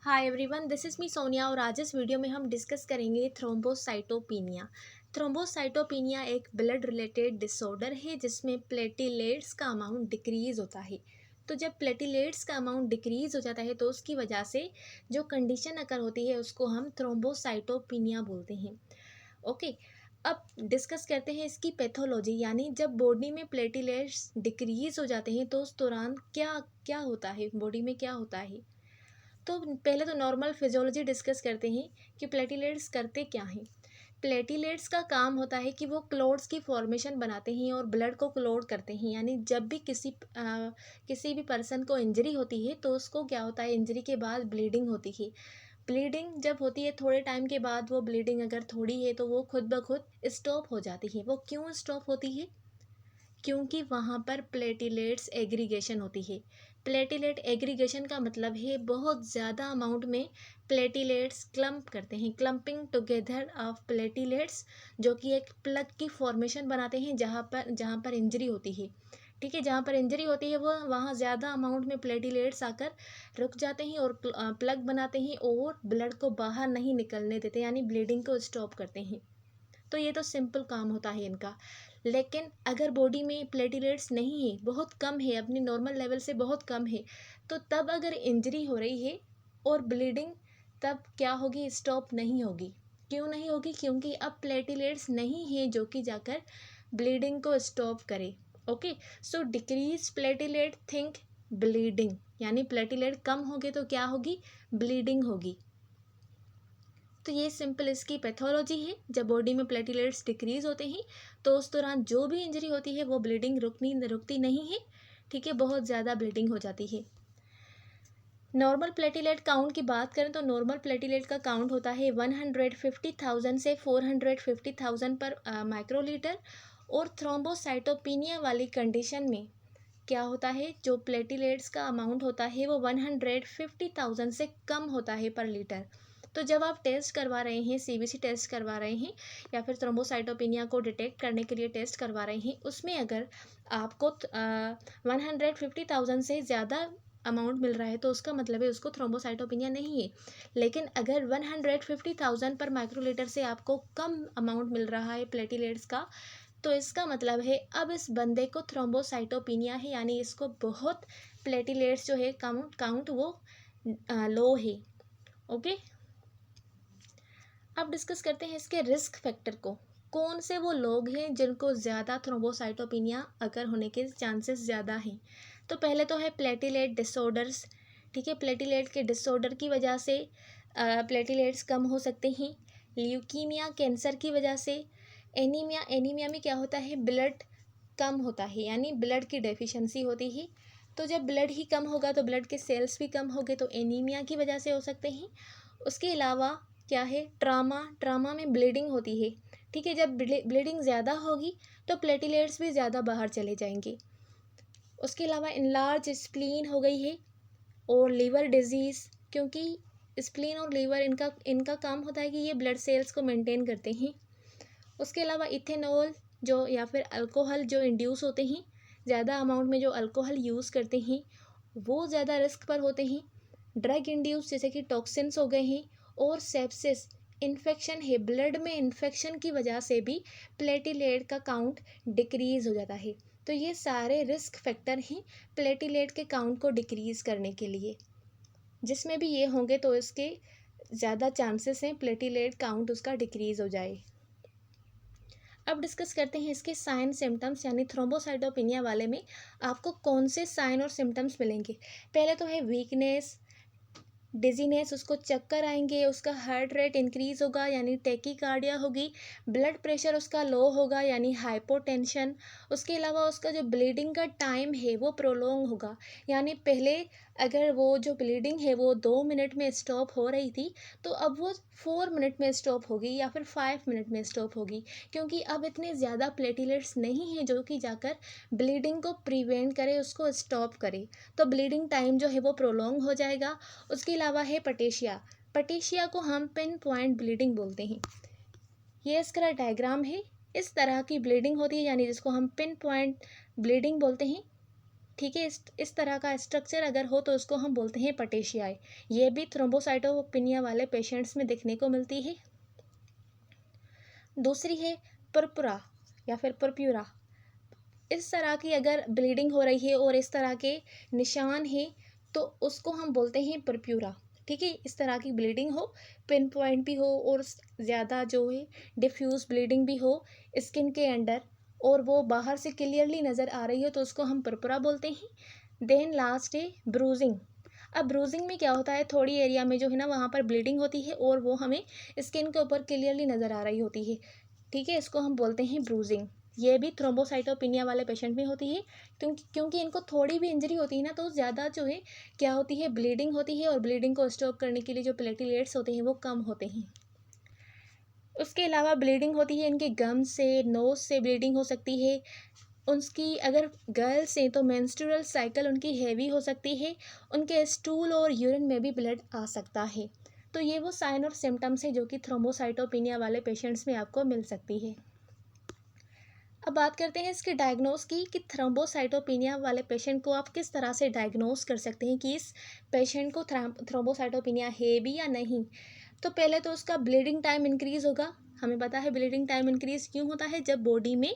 Hi everyone, this is me Sonia और आज इस वीडियो में हम डिस्कस करेंगे थ्रोम्बोसाइटोपिनिया। थ्रोम्बोसाइटोपिनिया एक ब्लड रिलेटेड डिसऑर्डर है जिसमें प्लेटिलेट्स का अमाउंट डिक्रीज़ होता है। तो जब प्लेटिलेट्स का अमाउंट डिक्रीज़ हो जाता है तो उसकी वजह से जो कंडीशन अकर होती है उसको हम थ्रोम्बोसाइटोपिनिया बोलते हैं। ओके, अब डिस्कस करते हैं इसकी पैथोलॉजी, यानी जब बॉडी में प्लेटिलेट्स डिक्रीज़ हो जाते हैं तो उस दौरान क्या क्या होता है, बॉडी में क्या होता है। तो पहले तो नॉर्मल फिजियोलॉजी डिस्कस करते हैं कि प्लेटिलेट्स करते क्या हैं। प्लेटिलेट्स का काम होता है कि वो क्लोट्स की फॉर्मेशन बनाते हैं और ब्लड को क्लोट करते हैं, यानी जब भी किसी भी पर्सन को इंजरी होती है तो उसको क्या होता है, इंजरी के बाद ब्लीडिंग होती है। ब्लीडिंग जब होती है थोड़े टाइम के बाद, वो ब्लीडिंग अगर थोड़ी है तो वो खुद ब खुद स्टॉप हो जाती है। वो क्यों स्टॉप होती है? क्योंकि वहाँ पर प्लेटिलेट्स एग्रीगेशन होती है। प्लेटिलेट एग्रीगेशन का मतलब है बहुत ज़्यादा अमाउंट में प्लेटिलेट्स क्लम्प करते हैं, क्लम्पिंग टुगेदर ऑफ प्लेटिलेट्स, जो कि एक प्लग की फॉर्मेशन बनाते हैं जहाँ पर इंजरी होती है। ठीक है, जहाँ पर इंजरी होती है वो वहाँ ज़्यादा अमाउंट में प्लेटिलेट्स आकर रुक जाते हैं और प्लग बनाते हैं और ब्लड को बाहर नहीं निकलने देते, यानी ब्लीडिंग को स्टॉप करते हैं। तो ये तो सिंपल काम होता है इनका। लेकिन अगर बॉडी में प्लेटिलेट्स नहीं है, बहुत कम है, अपनी नॉर्मल लेवल से बहुत कम है, तो तब अगर इंजरी हो रही है और ब्लीडिंग, तब क्या होगी? स्टॉप नहीं होगी। क्यों नहीं होगी? क्योंकि अब प्लेटिलेट्स नहीं है जो कि जाकर ब्लीडिंग को स्टॉप करे। ओके, सो डिक्रीज प्लेटिलेट थिंक ब्लीडिंग, यानी प्लेटिलेट कम होगे तो क्या होगी? ब्लीडिंग होगी। तो ये सिंपल इसकी पैथोलॉजी है। जब बॉडी में प्लेटिलेट्स डिक्रीज होते हैं तो उस दौरान जो भी इंजरी होती है वो ब्लीडिंग रुकती नहीं है। ठीक है, बहुत ज़्यादा ब्लीडिंग हो जाती है। नॉर्मल प्लेटिलेट काउंट की बात करें तो नॉर्मल प्लेटिलेट का काउंट होता है 150,000 से 450,000 पर माइक्रोलीटर। और थ्रोम्बोसाइटोपिनिया वाली कंडीशन में क्या होता है, जो प्लेटिलेट्स का अमाउंट होता है वो 150,000 से कम होता है पर लीटर। तो जब आप टेस्ट करवा रहे हैं, सीबीसी टेस्ट करवा रहे हैं या फिर थ्रोम्बोसाइटोपिनिया को डिटेक्ट करने के लिए टेस्ट करवा रहे हैं, उसमें अगर आपको 150,000 से ज़्यादा अमाउंट मिल रहा है तो उसका मतलब है उसको थ्रोम्बोसाइटोपिनिया नहीं है। लेकिन अगर 150,000 पर माइक्रोलीटर से आपको कम अमाउंट मिल रहा है प्लेटिलेट्स का, तो इसका मतलब है अब इस बंदे को थ्रोम्बोसाइटोपिनिया है, यानी इसको बहुत प्लेटिलेट्स जो है काउंट काउंट वो लो है। ओके, अब डिस्कस करते हैं इसके रिस्क फैक्टर को। कौन से वो लोग हैं जिनको ज़्यादा थ्रोम्बोसाइटोपिनिया अगर होने के चांसेस ज़्यादा हैं। तो पहले तो है प्लेटिलेट डिसऑर्डर्स। ठीक है, प्लेटिलेट के डिसऑर्डर की वजह से प्लेटिलेट्स कम हो सकते हैं। ल्यूकीमिया, कैंसर की वजह से। एनीमिया, एनीमिया में क्या होता है, ब्लड कम होता है, यानी ब्लड की डेफिशिएंसी होती है। तो जब ब्लड ही कम होगा तो ब्लड के सेल्स भी कम होंगे, तो एनीमिया की वजह से हो सकते हैं। उसके अलावा क्या है, ट्रामा, ट्रामा में ब्लीडिंग होती है। ठीक है, जब ब्लीडिंग ज़्यादा होगी तो प्लेटिलेट्स भी ज़्यादा बाहर चले जाएंगे। उसके अलावा इनलार्ज स्प्लीन हो गई है और लीवर डिजीज़, क्योंकि स्प्लीन और लीवर इनका इनका काम होता है कि ये ब्लड सेल्स को मेंटेन करते हैं। उसके अलावा इथेनॉल जो या फिर अल्कोहल जो इंड्यूस होते हैं, ज़्यादा अमाउंट में जो अल्कोहल यूज़ करते हैं वो ज़्यादा रिस्क पर होते हैं। ड्रग इंड्यूस जैसे कि टॉक्सिन्स हो गए हैं। और सेप्सिस, इन्फेक्शन है, ब्लड में इन्फेक्शन की वजह से भी प्लेटिलेट का काउंट डिक्रीज़ हो जाता है। तो ये सारे रिस्क फैक्टर हैं प्लेटिलेट के काउंट को डिक्रीज़ करने के लिए। जिसमें भी ये होंगे तो इसके ज़्यादा चांसेस हैं प्लेटिलेट काउंट उसका डिक्रीज़ हो जाए। अब डिस्कस करते हैं इसके साइन सिम्टम्स, यानी थ्रोम्बोसाइटोपिनिया वाले में आपको कौन से साइन और सिम्टम्स मिलेंगे। पहले तो है वीकनेस, डिजीनेस, उसको चक्कर आएंगे, उसका हार्ट रेट इंक्रीज़ होगा यानी टैकीकार्डिया होगी, ब्लड प्रेशर उसका लो होगा यानी हाइपोटेंशन। उसके अलावा उसका जो ब्लीडिंग का टाइम है वो प्रोलॉन्ग होगा, यानी पहले अगर वो जो ब्लीडिंग है वो 2 मिनट में स्टॉप हो रही थी तो अब वो 4 मिनट में स्टॉप होगी या फिर 5 मिनट में स्टॉप होगी, क्योंकि अब इतने ज़्यादा प्लेटिलेट्स नहीं हैं जो कि जाकर ब्लीडिंग को प्रिवेंट करे, उसको स्टॉप करे। तो ब्लीडिंग टाइम जो है वो प्रोलॉन्ग हो जाएगा। उसके अलावा है पटेशिया, पटेशिया को हम पिन पॉइंट ब्लीडिंग बोलते हैं। ये इसका डायग्राम है, इस तरह की ब्लीडिंग होती है, यानी जिसको हम पिन पॉइंट ब्लीडिंग बोलते हैं। ठीक है, इस तरह का स्ट्रक्चर अगर हो तो उसको हम बोलते हैं पटेशियाई। ये भी थ्रोम्बोसाइटोपिनिया वाले पेशेंट्स में देखने को मिलती है। दूसरी है पर्पुरा या फिर पर्प्यूरा। इस तरह की अगर ब्लीडिंग हो रही है और इस तरह के निशान हैं तो उसको हम बोलते हैं पर्प्यूरा। ठीक है, इस तरह की ब्लीडिंग हो, पिन पॉइंट भी हो और ज़्यादा जो है डिफ्यूज़ ब्लीडिंग भी हो स्किन के अंडर, और वो बाहर से क्लियरली नज़र आ रही हो तो उसको हम पर्पुरा बोलते हैं। देन लास्ट है ब्रूजिंग। अब ब्रूजिंग में क्या होता है, थोड़ी एरिया में जो है ना वहाँ पर ब्लीडिंग होती है और वो हमें स्किन के ऊपर क्लियरली नज़र आ रही होती है। ठीक है, इसको हम बोलते हैं ब्रूजिंग। ये भी थ्रोम्बोसाइटोपिनिया वाले पेशेंट में होती है, क्योंकि इनको थोड़ी भी इंजरी होती है ना तो ज़्यादा जो है क्या होती है, ब्लीडिंग होती है, और ब्लीडिंग को स्टॉप करने के लिए जो प्लेटलेट्स होते हैं वो कम होते हैं। उसके अलावा ब्लीडिंग होती है इनके गम से, नोज से ब्लीडिंग हो सकती है। उसकी अगर गर्ल्स हैं तो मेंस्ट्रुअल साइकिल उनकी हैवी हो सकती है, उनके स्टूल और यूरिन में भी ब्लड आ सकता है। तो ये वो साइन और सिम्टम्स हैं जो कि थ्रोम्बोसाइटोपिनिया वाले पेशेंट्स में आपको मिल सकती है। अब बात करते हैं इसके डायग्नोस की कि थ्रोम्बोसाइटोपिनिया वाले पेशेंट को आप किस तरह से डायग्नोस कर सकते हैं कि इस पेशेंट को थ्रोम्बोसाइटोपिनिया है भी या नहीं। तो पहले तो उसका ब्लीडिंग टाइम इंक्रीज़ होगा। हमें पता है ब्लीडिंग टाइम इंक्रीज़ क्यों होता है, जब बॉडी में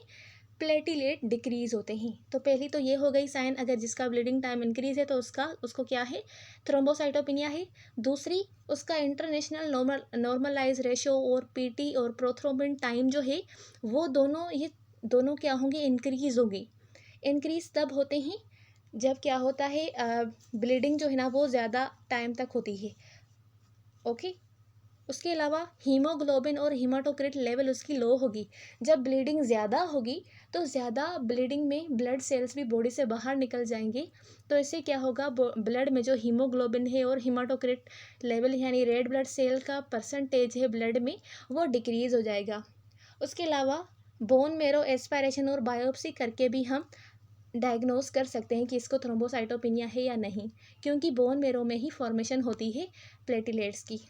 प्लेटिलेट डिक्रीज़ होते हैं। तो पहली तो ये हो गई साइन, अगर जिसका ब्लीडिंग टाइम इंक्रीज़ है तो उसको क्या है, थ्रोम्बोसाइटोपिनिया है। दूसरी, उसका इंटरनेशनल नॉर्मलाइज रेशो और पीटी और प्रोथ्रोम्बिन टाइम जो है वो ये दोनों क्या होंगे, इंक्रीज़ होंगे। इंक्रीज़ तब होते हैं जब क्या होता है, ब्लीडिंग जो है ना वो ज़्यादा टाइम तक होती है। ओके। उसके अलावा हीमोग्लोबिन और हीमाटोक्रिट लेवल उसकी लो होगी। जब ब्लीडिंग ज़्यादा होगी तो ज़्यादा ब्लीडिंग में ब्लड सेल्स भी बॉडी से बाहर निकल जाएंगे, तो इससे क्या होगा, ब्लड में जो हीमोग्लोबिन है और हीमाटोक्रिट लेवल यानी रेड ब्लड सेल का परसेंटेज है ब्लड में, वो डिक्रीज़ हो जाएगा। उसके अलावा बोन मेरो एस्पायरेशन और बायोप्सी करके भी हम डायग्नोस कर सकते हैं कि इसको थ्रोम्बोसाइटोपिनिया है या नहीं, क्योंकि बोन मेरो में ही फॉर्मेशन होती है प्लेटिलेट्स की।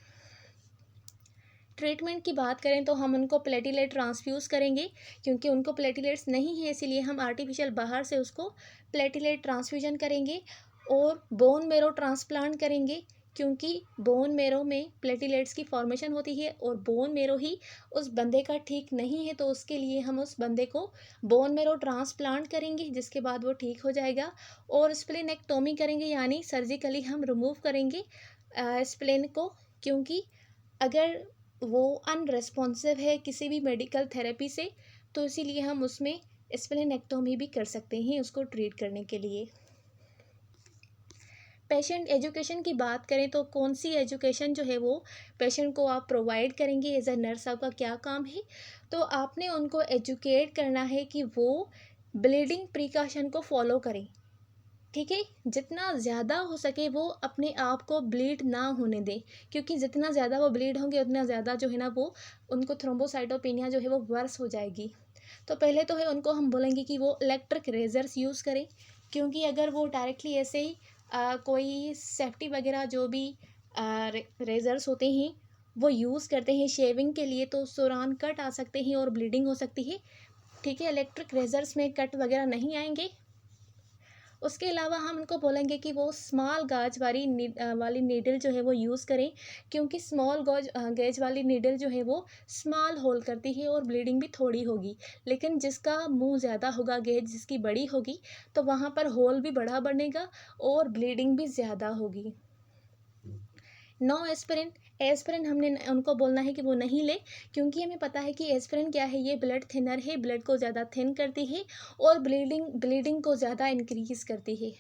ट्रीटमेंट की बात करें तो हम उनको प्लेटिलेट ट्रांसफ्यूज़ करेंगे, क्योंकि उनको प्लेटिलेट्स नहीं है इसीलिए हम आर्टिफिशियल बाहर से उसको प्लेटिलेट ट्रांसफ्यूजन करेंगे। और बोन मेरो ट्रांसप्लांट करेंगे, क्योंकि बोन मेरो में प्लेटिलेट्स की फॉर्मेशन होती है और बोन मेरो ही उस बंदे का ठीक नहीं है, तो उसके लिए हम उस बंदे को बोन मेरो ट्रांसप्लांट करेंगे, जिसके बाद वो ठीक हो जाएगा। और स्प्लेनेक्टोमी करेंगे, यानी सर्जिकली हम रिमूव करेंगे स्प्लेन को, क्योंकि अगर वो अनरेस्पॉन्सिव है किसी भी मेडिकल थेरेपी से, तो इसीलिए हम उसमें स्प्लेनेक्टोमी भी कर सकते हैं उसको ट्रीट करने के लिए। पेशेंट एजुकेशन की बात करें तो कौन सी एजुकेशन जो है वो पेशेंट को आप प्रोवाइड करेंगे, एज अ नर्स आपका क्या काम है, तो आपने उनको एजुकेट करना है कि वो ब्लीडिंग प्रिकॉशन को फॉलो करें। ठीक है, जितना ज़्यादा हो सके वो अपने आप को ब्लीड ना होने दें, क्योंकि जितना ज़्यादा वो ब्लीड होंगे उतना ज़्यादा जो है ना वो उनको थ्रोम्बोसाइटोपिनिया जो है वो वर्स हो जाएगी। तो पहले तो है उनको हम बोलेंगे कि वो इलेक्ट्रिक रेजर्स यूज़ करें, क्योंकि अगर वो डायरेक्टली ऐसे ही कोई सेफ्टी वगैरह जो भी रेजर्स होते हैं वो यूज़ करते हैं शेविंग के लिए, तो उस दौरान कट आ सकते हैं और ब्लीडिंग हो सकती है। ठीक है, इलेक्ट्रिक रेजर्स में कट वगैरह नहीं आएंगे। उसके अलावा हम उनको बोलेंगे कि वो स्मॉल गाज वाली नीडल जो है वो यूज़ करें, क्योंकि स्मॉल गेज वाली नीडल जो है वो स्मॉल होल करती है और ब्लीडिंग भी थोड़ी होगी। लेकिन जिसका मुंह ज़्यादा होगा, गेज जिसकी बड़ी होगी, तो वहाँ पर होल भी बड़ा बनेगा और ब्लीडिंग भी ज़्यादा होगी। No aspirin. एस्पिरिन हमने उनको बोलना है कि वो नहीं ले, क्योंकि हमें पता है कि एस्पिरिन क्या है, ये ब्लड थिनर है, ब्लड को ज़्यादा थिन करती है और ब्लीडिंग को ज़्यादा इंक्रीज़ करती है।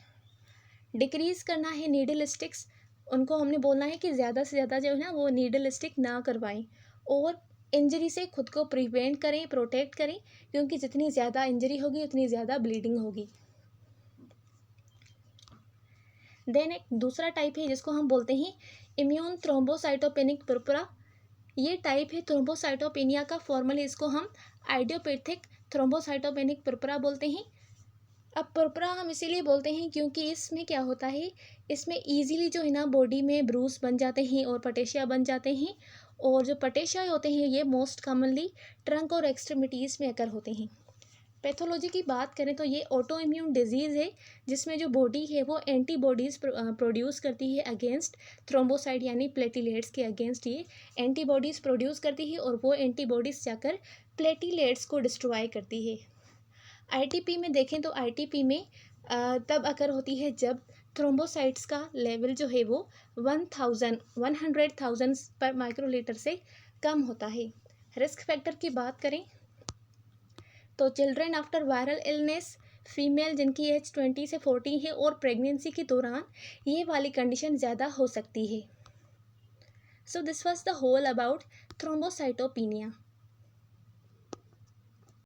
डिक्रीज़ करना है नीडल स्टिक्स। उनको हमने बोलना है कि ज़्यादा से ज़्यादा जो है ना वो नीडल स्टिक ना करवाएं और इंजरी से खुद को प्रिवेंट करें, प्रोटेक्ट करें, क्योंकि जितनी ज़्यादा इंजरी होगी उतनी ज़्यादा ब्लीडिंग होगी। देन एक दूसरा टाइप है जिसको हम बोलते हैं इम्यून थ्रोम्बोसाइटोपेनिक पर्पुरा। ये टाइप है थ्रोम्बोसाइटोपेनिया का, फॉर्मली इसको हम आइडियोपैथिक थ्रोम्बोसाइटोपेनिक पर्पुरा बोलते हैं। अब पर्परा हम इसीलिए बोलते हैं क्योंकि इसमें क्या होता है, इसमें इजीली जो है ना बॉडी में ब्रूस बन जाते हैं और पटेशिया बन जाते हैं। और जो पटेशिया होते हैं ये मोस्ट कॉमनली ट्रंक और एक्सट्रीमिटीज़ में अकर होते हैं। पैथोलॉजी की बात करें तो ये ऑटो इम्यून डिजीज़ है, जिसमें जो बॉडी है वो एंटीबॉडीज़ प्रोड्यूस करती है अगेंस्ट थ्रोम्बोसाइट यानी प्लेटिलेट्स के अगेंस्ट ये एंटीबॉडीज़ प्रोड्यूस करती है, और वो एंटीबॉडीज़ जाकर प्लेटिलेट्स को डिस्ट्रॉय करती है। आईटीपी में देखें तो आईटीपी में तब अकर होती है जब थ्रोम्बोसाइट्स का लेवल जो है वो 100,000 पर माइक्रोलीटर से कम होता है। रिस्क फैक्टर की बात करें तो children after viral illness, female जिनकी एज 20 से 40 है और प्रेगनेंसी के दौरान ये वाली कंडीशन ज़्यादा हो सकती है। So this was the whole about thrombocytopenia.